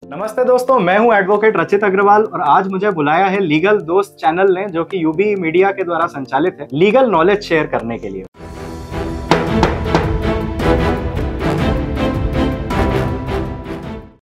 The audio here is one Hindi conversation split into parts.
नमस्ते दोस्तों, मैं हूं एडवोकेट रचित अग्रवाल और आज मुझे बुलाया है लीगल दोस्त चैनल ने, जो कि यूबी मीडिया के द्वारा संचालित है, लीगल नॉलेज शेयर करने के लिए।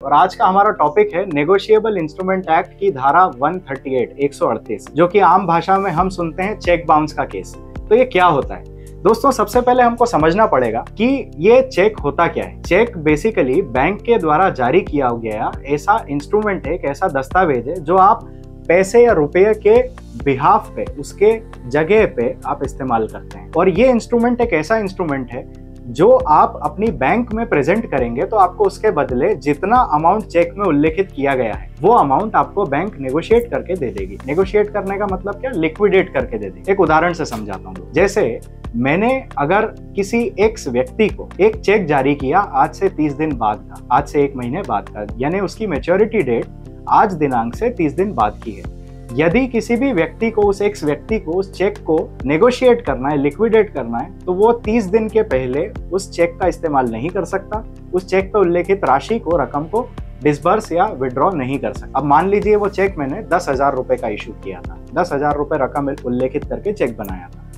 और आज का हमारा टॉपिक है नेगोशिएबल इंस्ट्रूमेंट एक्ट की धारा 138 जो कि आम भाषा में हम सुनते हैं चेक बाउंस का केस। तो ये क्या होता है दोस्तों? सबसे पहले हमको समझना पड़ेगा कि ये चेक होता क्या है। चेक बेसिकली बैंक के द्वारा जारी किया गया ऐसा इंस्ट्रूमेंट है, एक ऐसा दस्तावेज है जो आप पैसे या रुपये के बिहाफ पे, उसके जगह पे आप इस्तेमाल करते हैं। और ये इंस्ट्रूमेंट एक ऐसा इंस्ट्रूमेंट है जो आप अपनी बैंक में प्रेजेंट करेंगे तो आपको उसके बदले जितना अमाउंट चेक में उल्लेखित किया गया है वो अमाउंट आपको बैंक नेगोशिएट करके दे देगी। नेगोशिएट करने का मतलब क्या? लिक्विडेट करके दे देगी। एक उदाहरण से समझाता हूँ। जैसे मैंने अगर किसी एक्स व्यक्ति को एक चेक जारी किया आज से 30 दिन बाद का, आज से 1 महीने बाद का, यानी उसकी मैच्योरिटी डेट आज दिनांक से 30 दिन बाद की है। यदि किसी भी व्यक्ति को, उस एक्स व्यक्ति को उस चेक को नेगोशिएट करना है, लिक्विडेट करना है, तो वो 30 दिन के पहले उस चेक का इस्तेमाल नहीं कर सकता। उस चेक पर उल्लेखित राशि को, रकम को डिसबर्स या विड्रॉ नहीं कर सकता। अब मान लीजिए वो चेक मैंने 10,000 रुपए का इशू किया था, 10,000 रुपए रकम उल्लेखित करके चेक बनाया था।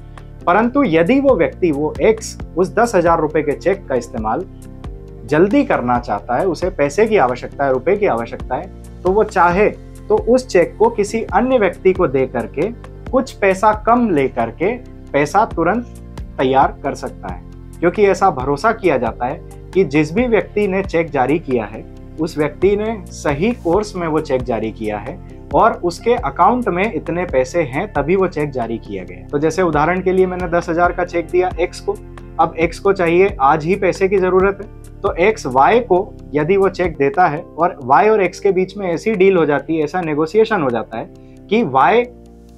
परंतु यदि वो व्यक्ति, वो एक्स, उस 10,000 रुपए के चेक का इस्तेमाल जल्दी करना चाहता है, उसे पैसे की आवश्यकता है, रुपए की आवश्यकता है, तो वो चाहे तो उस चेक को किसी अन्य व्यक्ति को दे करके कुछ पैसा कम लेकर के पैसा तुरंत तैयार कर सकता है। क्योंकि ऐसा भरोसा किया जाता है कि जिस भी व्यक्ति ने चेक जारी किया है उस व्यक्ति ने सही कोर्स में वो चेक जारी किया है और उसके अकाउंट में इतने पैसे हैं, तभी वो चेक जारी किया गया। तो जैसे उदाहरण के लिए मैंने 10,000 का चेक दिया एक्स को। अब एक्स को चाहिए आज ही पैसे की जरूरत है, तो एक्स वाई को यदि वो चेक देता है और वाई और एक्स के बीच में ऐसी डील हो जाती है, ऐसा नेगोशिएशन हो जाता है कि वाई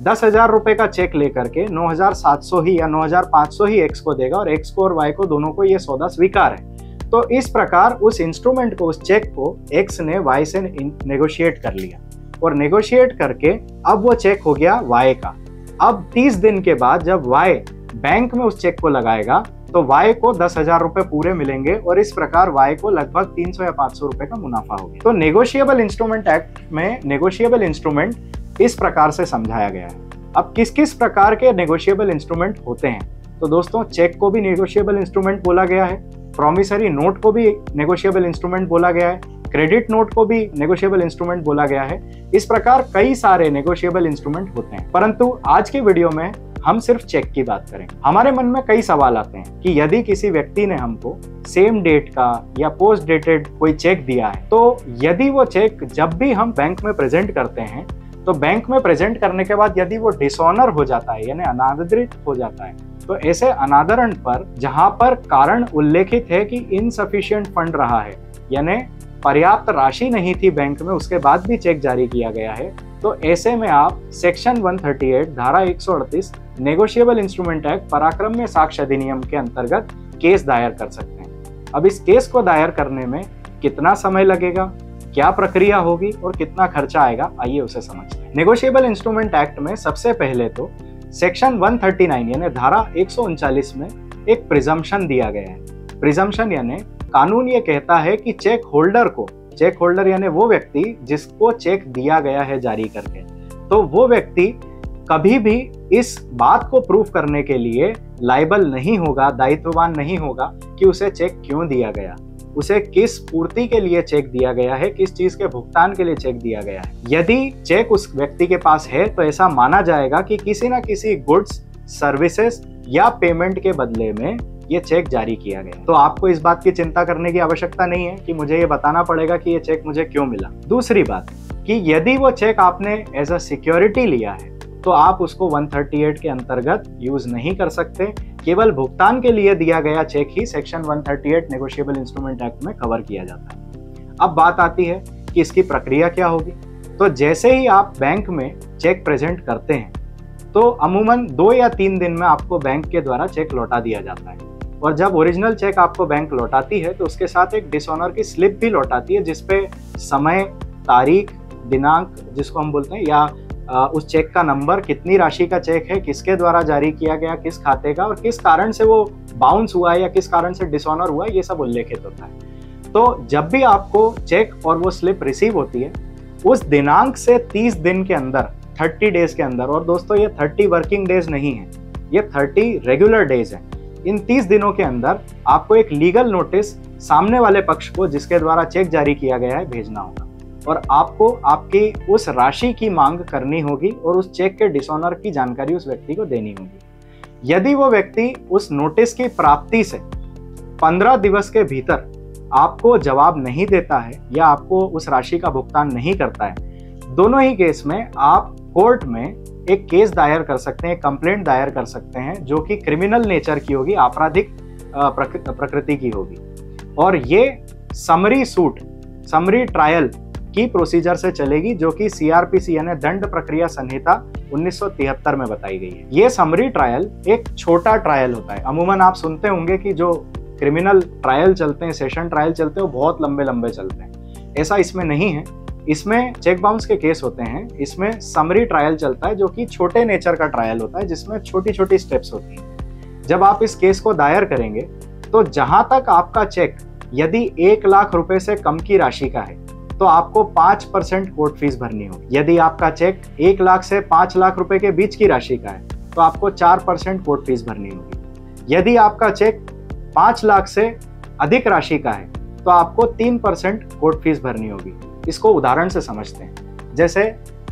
10,000 रुपए का चेक लेकर के 9,700 ही या 9,500 ही एक्स को देगा और एक्स को और वाई को, दोनों को ये सौदा स्वीकार है। तो इस प्रकार उस इंस्ट्रूमेंट को, उस चेक को एक्स ने वाई से नेगोशिएट कर लिया और नेगोशिएट करके अब वो चेक हो गया वाई का। अब 30 दिन के बाद जब वाई बैंक में उस चेक को लगाएगा तो वाई को 10,000 रुपए पूरे मिलेंगे और इस प्रकार वाई को लगभग 300 या 500 रुपए का मुनाफा होगा। तो नेगोशिएबल इंस्ट्रूमेंट एक्ट में नेगोशिएबल इंस्ट्रूमेंट इस प्रकार से समझाया गया है। अब किस किस प्रकार के नेगोशिएबल इंस्ट्रूमेंट होते हैं? तो दोस्तों, चेक को भी नेगोशिएबल इंस्ट्रूमेंट बोला गया है, प्रॉमिसरी नोट को भी नेगोशिएबल इंस्ट्रूमेंट बोला गया है, क्रेडिट नोट को भी नेगोशिएबल इंस्ट्रूमेंट बोला गया है। इस प्रकार कई सारे नेगोशिएबल इंस्ट्रूमेंट होते हैं। परंतु आज के वीडियो में हम सिर्फ चेक की बात करें। हमारे मन में कई सवाल आते हैं कि यदि किसी व्यक्ति ने हमको सेम डेट का या पोस्ट डेटेड कोई चेक दिया है, तो यदि वो चेक जब भी हम बैंक में प्रेजेंट करते हैं तो बैंक में प्रेजेंट करने के बाद यदि वो डिसऑनर हो जाता है, यानी अनादरित हो जाता है, तो ऐसे अनादरण पर जहां पर कारण उल्लेखित है कि इनसफिशिएंट फंड रहा है, यानी पर्याप्त राशि नहीं थी बैंक में, उसके बाद भी चेक जारी किया गया है, तो ऐसे में आप सेक्शन 138 धारा 138 नेगोशिएबल इंस्ट्रूमेंट एक्ट पराक्रम्य साक्ष्य अधिनियम के अंतर्गत केस दायर कर सकते हैं। अब इस केस को दायर करने में कितना समय लगेगा, क्या प्रक्रिया होगी और कितना खर्चा आएगा, आइए उसे समझते हैं। नेगोशिएबल इंस्ट्रूमेंट एक्ट में सबसे पहले तो सेक्शन 139 यानी धारा 139 में एक प्रिजम्पशन दिया गया है। प्रिजम्पशन यानी कानून ये कहता है कि चेक होल्डर को, चेक होल्डर यानी वो व्यक्ति जिसको चेक दिया गया है जारी करके, तो वो व्यक्ति कभी भी इस बात को प्रूफ करने के लिए लायबल नहीं होगा, दायित्ववान नहीं होगा कि उसे चेक क्यों दिया गया, उसे किस पूर्ति के लिए चेक दिया गया है, किस चीज के भुगतान के लिए चेक दिया गया है। यदि चेक उस व्यक्ति के पास है तो ऐसा माना जाएगा कि किसी ना किसी गुड्स, सर्विसेज या पेमेंट के बदले में ये चेक जारी किया गया। तो आपको इस बात की चिंता करने की आवश्यकता नहीं है कि मुझे ये बताना पड़ेगा कि ये चेक मुझे क्यों मिला। दूसरी बात कि यदि वो चेक आपने एज अ सिक्योरिटी लिया है तो आप उसको 138 के अंतर्गत यूज नहीं कर सकते। केवल भुगतान के लिए दिया गया चेक ही सेक्शन 138 नेगोशिएबल इंस्ट्रूमेंट एक्ट में कवर किया जाता है। अब बात आती है कि इसकी प्रक्रिया क्या होगी। तो जैसे ही आप बैंक में चेक प्रेजेंट करते हैं तो अमूमन 2 या 3 दिन में आपको बैंक के द्वारा चेक लौटा दिया जाता है। और जब ओरिजिनल चेक आपको बैंक लौटाती है तो उसके साथ एक डिसऑनर की स्लिप भी लौटाती है, जिसपे समय, तारीख, दिनांक जिसको हम बोलते हैं, या उस चेक का नंबर, कितनी राशि का चेक है, किसके द्वारा जारी किया गया, किस खाते का, और किस कारण से वो बाउंस हुआ है या किस कारण से डिसऑनर हुआ है, ये सब उल्लेखित होता है। तो जब भी आपको चेक और वो स्लिप रिसीव होती है, उस दिनांक से 30 दिन के अंदर, 30 डेज के अंदर, और दोस्तों ये 30 वर्किंग डेज नहीं है, ये 30 रेगुलर डेज है, इन 30 दिनों के अंदर आपको एक लीगल नोटिस सामने वाले पक्ष को, जिसके द्वारा चेक जारी किया गया है, भेजना होगा और आपको आपकी उस राशि की मांग करनी होगी और उस चेक के डिसऑनर की जानकारी उस व्यक्ति को देनी होगी। यदि वो व्यक्ति उस नोटिस की प्राप्ति से 15 दिवस के भीतर आपको जवाब नहीं देता है या आपको उस राशि का भुगतान नहीं करता है, दोनों ही केस में आप कोर्ट में एक केस दायर कर सकते हैं, कंप्लेंट दायर कर सकते हैं, जो कि क्रिमिनल नेचर की होगी, आपराधिक प्रकृति की होगी। और ये समरी सूट, समरी ट्रायल की प्रोसीजर से चलेगी, जो कि सीआरपीसी यानी दंड प्रक्रिया संहिता 1973 में बताई गई है। ये समरी ट्रायल एक छोटा ट्रायल होता है। अमूमन आप सुनते होंगे कि जो क्रिमिनल ट्रायल चलते हैं, सेशन ट्रायल चलते हैं, वो बहुत लंबे लंबे चलते हैं। ऐसा इसमें नहीं है। इसमें चेक बाउंस के केस होते हैं, इसमें समरी ट्रायल चलता है, जो कि छोटे नेचर का ट्रायल होता है, जिसमें छोटी छोटी स्टेप्स होती हैं। जब आप इस केस को दायर करेंगे तो जहां तक आपका चेक यदि 1 लाख रुपए से कम की राशि का है तो आपको 5% कोर्ट फीस भरनी होगी। यदि आपका चेक 1 लाख से 5 लाख रुपए के बीच की राशि का है तो आपको 4% कोर्ट फीस भरनी होगी। यदि आपका चेक 5 लाख से अधिक राशि का है तो आपको 3% कोर्ट फीस भरनी होगी। इसको उदाहरण से समझते हैं। जैसे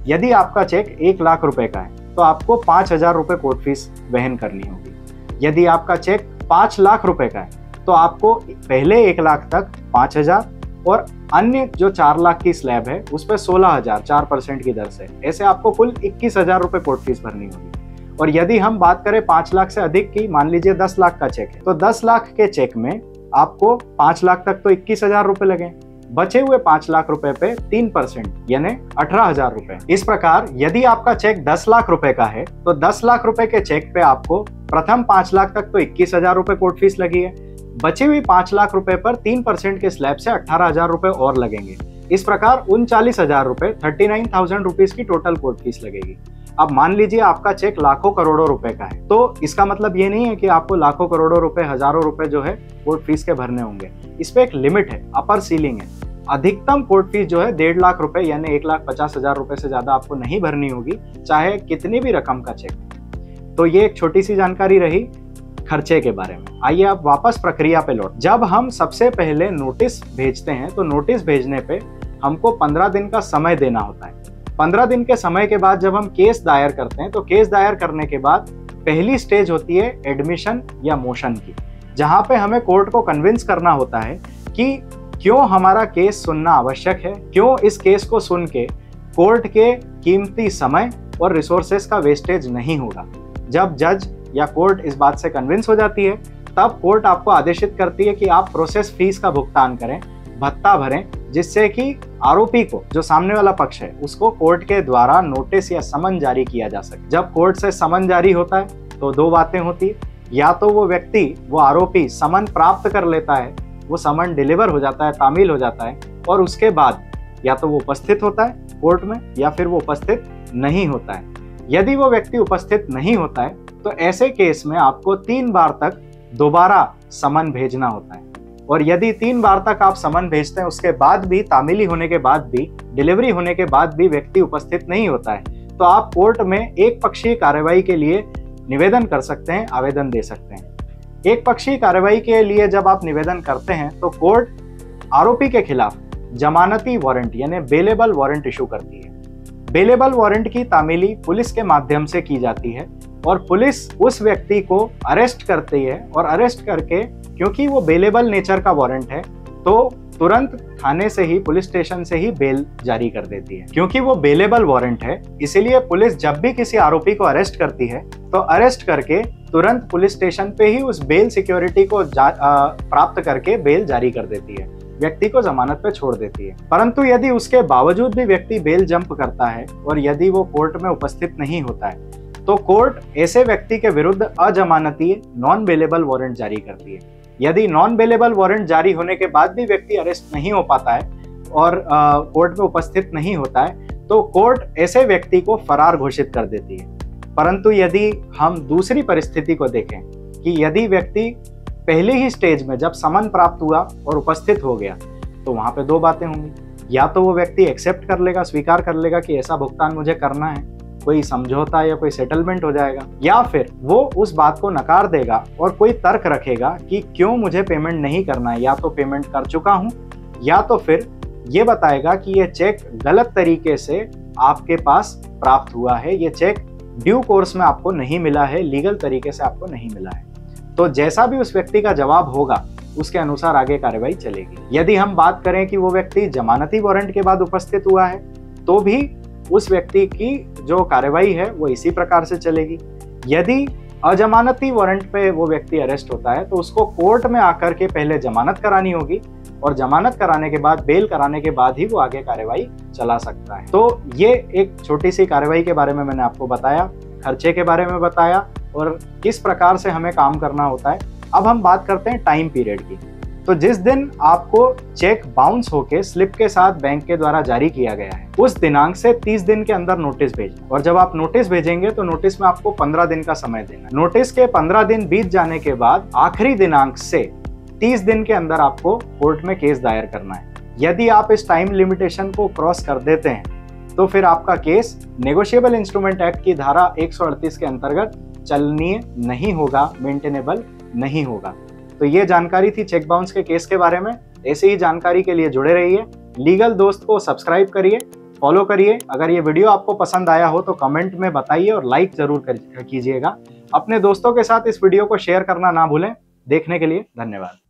यदि आपका चेक 1 लाख रुपए का है तो आपको 5,000 रुपए कोर्ट फीस वहन करनी होगी। यदि आपका चेक 5 लाख रुपए का है तो आपको पहले 1 लाख तक 5,000 और अन्य जो 4 लाख की स्लैब है उस पर 16,000 4% की दर से, ऐसे आपको कुल 21,000 रुपए कोर्ट फीस भरनी होगी। और यदि हम बात करें 5 लाख से अधिक की, मान लीजिए 10 लाख का चेक है, तो 10 लाख के चेक में आपको 5 लाख तक तो 21,000 रुपए लगे, बचे हुए 5 लाख रुपए पे 3% यानी 18,000 रुपए। इस प्रकार यदि आपका चेक 10 लाख रुपए का है तो 10 लाख रुपए के चेक पे आपको प्रथम 5 लाख तक तो 21,000 रुपए कोर्ट फीस लगी है, बची हुई 5 लाख रुपए पर 3% के स्लैब से 18,000 रुपए और लगेंगे। इस प्रकार 39,000 रुपए 39,000 रुपीज की टोटल कोर्ट फीस लगेगी। अब मान लीजिए आपका चेक लाखों करोड़ों रुपए का है, तो इसका मतलब ये नहीं है कि आपको लाखों करोड़ों रुपए, हजारों रुपए जो है कोर्ट फीस के भरने होंगे। इस पे एक लिमिट है, अपर सीलिंग है। अधिकतम कोर्ट फीस जो है 1.5 लाख रुपए यानी 1,50,000 रुपए से ज्यादा आपको नहीं भरनी होगी, चाहे कितनी भी रकम का चेक। तो ये एक छोटी सी जानकारी रही खर्चे के बारे में। आइए अब वापस प्रक्रिया पे लौट। जब हम सबसे पहले नोटिस भेजते हैं तो नोटिस भेजने पे हमको 15 दिन का समय देना होता है। 15 दिन के समय के बाद जब हम केस दायर करते हैं तो केस दायर करने के बाद पहली स्टेज होती है एडमिशन या मोशन की, जहां पे हमें कोर्ट को कन्विंस करना होता है कि क्यों हमारा केस सुनना आवश्यक है, क्यों इस केस को सुन के कोर्ट के कीमती समय और रिसोर्सेस का वेस्टेज नहीं होगा। जब जज या कोर्ट इस बात से कन्विंस हो जाती है तब कोर्ट आपको आदेशित करती है कि आप प्रोसेस फीस का भुगतान करें, भत्ता भरें, जिससे कि आरोपी को, जो सामने वाला पक्ष है, उसको कोर्ट के द्वारा नोटिस या समन जारी किया जा सके। जब कोर्ट से समन जारी होता है तो 2 बातें होती है, या तो वो व्यक्ति, वो आरोपी समन प्राप्त कर लेता है, वो समन डिलीवर हो जाता है, तामील हो जाता है, और उसके बाद या तो वो उपस्थित होता है कोर्ट में या फिर वो उपस्थित नहीं होता है। यदि वो व्यक्ति उपस्थित नहीं होता है तो ऐसे केस में आपको 3 बार तक दोबारा समन भेजना होता है। और यदि 3 बार तक आप समन भेजते हैं, उसके बाद भी, तामीली होने के बाद भी, डिलीवरी होने के बाद भी व्यक्ति उपस्थित नहीं होता है, तो आप कोर्ट में एक पक्षीय कार्रवाई के लिए निवेदन कर सकते हैं, आवेदन दे सकते हैं। एक पक्षीय कार्रवाई के लिए जब आप निवेदन करते हैं तो कोर्ट आरोपी के खिलाफ जमानती वारंट यानी बेलेबल वारंट इशू करती है। बेलेबल वारंट की तामीली पुलिस के माध्यम से की जाती है और पुलिस उस व्यक्ति को अरेस्ट करती है, और अरेस्ट करके, क्योंकि वो बेलेबल नेचर का वारंट है, तो तुरंत थाने से ही, पुलिस स्टेशन से ही बेल जारी कर देती है। क्योंकि वो बेलेबल वारंट है, इसीलिए पुलिस जब भी किसी आरोपी को अरेस्ट करती है तो अरेस्ट करके तुरंत पुलिस स्टेशन पे ही उस बेल सिक्योरिटी को प्राप्त करके बेल जारी कर देती है, व्यक्ति को जमानत पे छोड़ देती है। परंतु यदि उसके बावजूद भी व्यक्ति बेल जंप करता है और यदि वो कोर्ट में उपस्थित नहीं होता है तो कोर्ट ऐसे व्यक्ति के विरुद्ध अजमानती नॉन बेलेबल वारंट जारी करती है। यदि नॉन बेलेबल वारंट जारी होने के बाद भी व्यक्ति अरेस्ट नहीं हो पाता है और कोर्ट में उपस्थित नहीं होता है तो कोर्ट ऐसे व्यक्ति को फरार घोषित कर देती है। परंतु यदि हम दूसरी परिस्थिति को देखें कि यदि व्यक्ति पहले ही स्टेज में जब समन प्राप्त हुआ और उपस्थित हो गया, तो वहां पे दो बातें होंगी, या तो वो व्यक्ति एक्सेप्ट कर लेगा, स्वीकार कर लेगा कि ऐसा भुगतान मुझे करना है, कोई समझौता या कोई सेटलमेंट हो जाएगा, या फिर वो उस बात को नकार देगा और कोई तर्क रखेगा कि क्यों मुझे पेमेंट नहीं करना है, या तो पेमेंट कर चुका हूं, या तो फिर ये बताएगा कि ये चेक गलत तरीके से आपके पास प्राप्त हुआ है, ये चेक ड्यू कोर्स में आपको नहीं मिला है, लीगल तरीके से आपको नहीं मिला है। तो जैसा भी उस व्यक्ति का जवाब होगा उसके अनुसार आगे कार्रवाई चलेगी। यदि हम बात करें कि वो व्यक्ति जमानती वारंट के बाद उपस्थित हुआ है तो भी उस व्यक्ति की जो कार्रवाई है वो इसी प्रकार से चलेगी। यदि अजमानती वारंट पे वो व्यक्ति अरेस्ट होता है तो उसको कोर्ट में आकर के पहले जमानत करानी होगी, और जमानत कराने के बाद, बेल कराने के बाद ही वो आगे कार्रवाई चला सकता है। तो ये एक छोटी सी कार्रवाई के बारे में मैंने आपको बताया, खर्चे के बारे में बताया और किस प्रकार से हमें काम करना होता है। अब हम बात करते हैं टाइम पीरियड की। तो जिस दिन आपको चेक बाउंस होके स्लिप के साथ बैंक के द्वारा जारी किया गया है, उस दिनांक से 30 दिन के अंदर नोटिस भेजें, और जब आप नोटिस भेजेंगे तो नोटिस में आपको 15 दिन का समय देना है। नोटिस के 15 दिन बीत जाने के बाद आखिरी दिनांक से 30 दिन के अंदर आपको कोर्ट में केस दायर करना है। यदि आप इस टाइम लिमिटेशन को क्रॉस कर देते हैं तो फिर आपका केस नेगोशिएबल इंस्ट्रूमेंट एक्ट की धारा 138 के अंतर्गत चलनीय नहीं होगा, मेंटेनेबल नहीं होगा। तो ये जानकारी थी चेक बाउंस के केस के बारे में। ऐसे ही जानकारी के लिए जुड़े रहिए। लीगल दोस्त को सब्सक्राइब करिए, फॉलो करिए। अगर ये वीडियो आपको पसंद आया हो तो कमेंट में बताइए और लाइक जरूर कीजिएगा। अपने दोस्तों के साथ इस वीडियो को शेयर करना ना भूलें। देखने के लिए धन्यवाद।